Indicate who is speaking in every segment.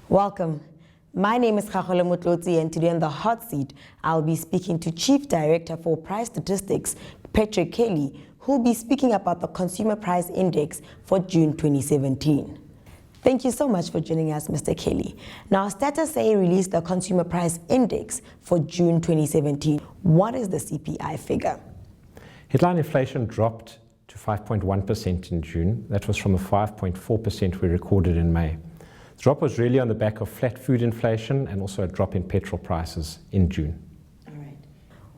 Speaker 1: Welcome. My name is Khagole Motlotsi, and today on the hot seat, I'll be speaking to Chief Director for Price Statistics, Patrick Kelly, who'll be speaking about the Consumer Price Index for June 2017. Thank you so much for joining us, Mr. Kelly. Now, Status A released the Consumer Price Index for June 2017. What is the CPI figure?
Speaker 2: Headline inflation dropped to 5.1% in June. That was from the 5.4% we recorded in May. The drop was really on the back of flat food inflation and also a drop in petrol prices in June.
Speaker 1: All right.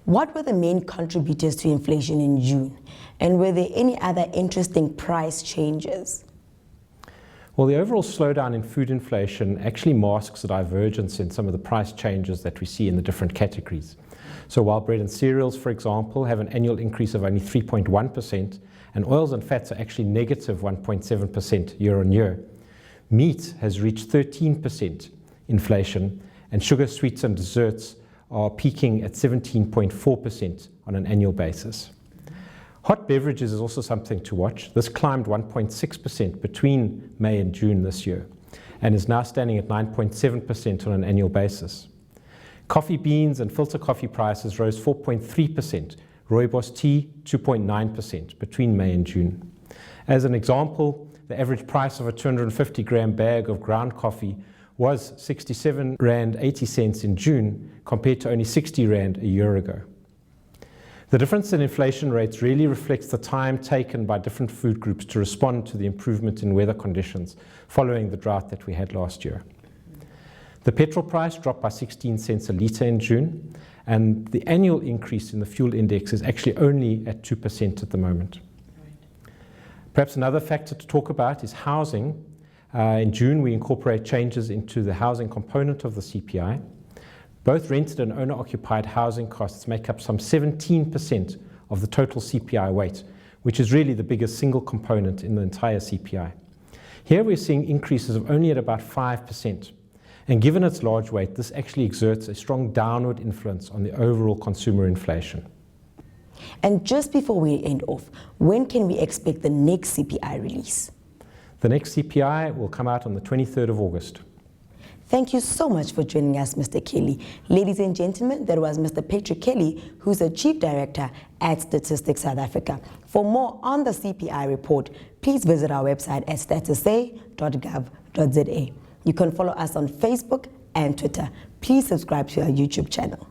Speaker 1: What were the main contributors to inflation in June? And were there any other interesting price changes?
Speaker 2: Well, the overall slowdown in food inflation actually masks a divergence in some of the price changes that we see in the different categories. So while bread and cereals, for example, have an annual increase of only 3.1%, and oils and fats are actually negative 1.7% year on year, meat has reached 13% inflation, and sugar, sweets and desserts are peaking at 17.4% on an annual basis. Hot beverages is also something to watch. This climbed 1.6% between May and June this year and is now standing at 9.7% on an annual basis. Coffee beans and filter coffee prices rose 4.3%, rooibos tea 2.9% between May and June. As an example, the average price of a 250-gram bag of ground coffee was 67 Rand 80 cents in June compared to only 60 Rand a year ago. The difference in inflation rates really reflects the time taken by different food groups to respond to the improvement in weather conditions following the drought that we had last year. The petrol price dropped by 16 cents a litre in June, and the annual increase in the fuel index is actually only at 2% at the moment. Perhaps another factor to talk about is housing. In June, we incorporate changes into the housing component of the CPI. Both rented and owner-occupied housing costs make up some 17% of the total CPI weight, which is really the biggest single component in the entire CPI. Here we're seeing increases of only at about 5%. And given its large weight, this actually exerts a strong downward influence on the overall consumer inflation.
Speaker 1: And just before we end off, when can we expect the next CPI release?
Speaker 2: The next CPI will come out on the 23rd of August.
Speaker 1: Thank you so much for joining us, Mr. Kelly. Ladies and gentlemen, that was Mr. Patrick Kelly, who's the Chief Director at Statistics South Africa. For more on the CPI report, please visit our website at statusa.gov.za. You can follow us on Facebook and Twitter. Please subscribe to our YouTube channel.